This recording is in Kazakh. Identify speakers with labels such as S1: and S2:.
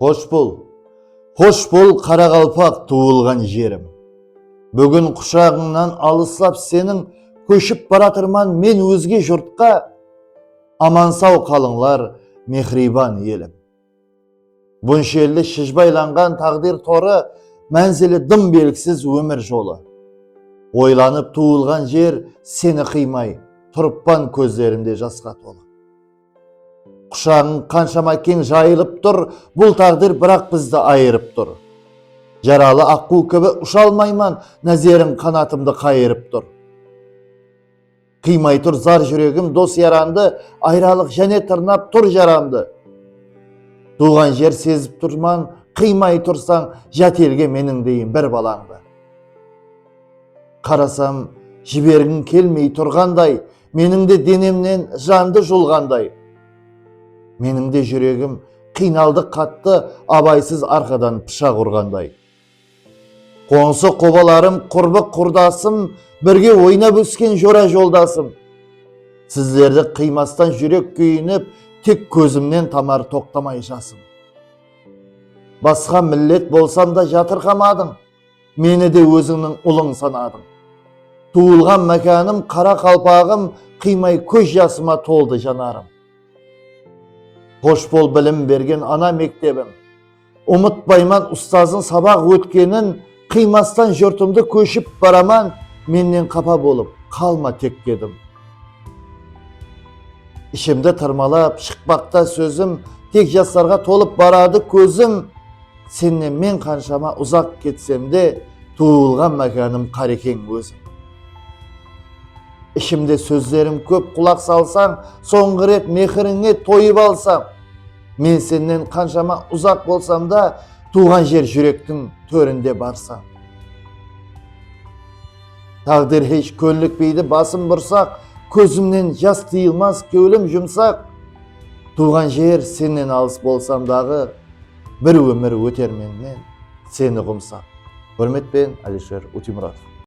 S1: Hoş bol Қарақалпақ туылған жерім. Бүгін құшағыңнан алыслап сенің көшіп баратырман мен өзге жұртқа, аман сау қалыңлар мехрибан елім. Бұншелі шыжбайланған тағдир торы, мәнзілі дым белгісіз өмір жолы. Ойланып туылған жер сені қимай, тұрыппан көздерімде жасқа толы. Құшағың қаншама кең жайылып тұр, бұл тағдыр бірақ бізді айырып тұр. Жаралы аққу кібі ұшалмайман, нәзерің қанатымды қайырып тұр. Қимай тұр зар жүрегім дос яранды, айралық және тырнап тұр жарамды. Туған жер сезіп тұрман, қимай тұрсаң, жәтелге менің дейін бір балаңды. Қарасам, жібергің келмей тұрғандай, менің де денемнен жанды жұлғандай. Менің де жүрегім қиналды қатты, абайсыз арқадан пышақ ұрғандай. Қонсы қобаларым, құрбы құрдасым, бірге ойнап өскен жора жолдасым. Сіздерді қимастан жүрек күйініп, тек көзімнен тамар тоқтамай жасым. Басқа миллет болсам да жатырқамадың, мені де өзіңнің ұлың санадың. Туылған мәканым, Қарақалпағым, қимай көз жасыма толды жанарым. Қош бол білім берген ана мектебім. Ұмытпайман ұстазын сабақ өткенін, қимастан жұртымды көшіп бараман, менен қапа болып қалма тек дедім. Ішімді тырмалап, шықпақта сөзім, тек жастарға толып барады көзім. Сенен мен қаншама ұзақ кетсем де, туылған мәканым Қарекең өзім. Ішімде сөздерім көп, құлақ салсаң, соңғы рет мехіріңе тойып алсам. Мен сенен қаншама ұзақ болсам да, туған жер жүректің төрінде барсам. Тағдыр еш көнлікпейді басым бұрсақ, көзімнен жас тиылмас кеулім жұмсақ. Туған жер сенен алыс болсам дағы, бір өмір өтер менен сені құмсақ. Құрметпен, Алишер Утемуратов.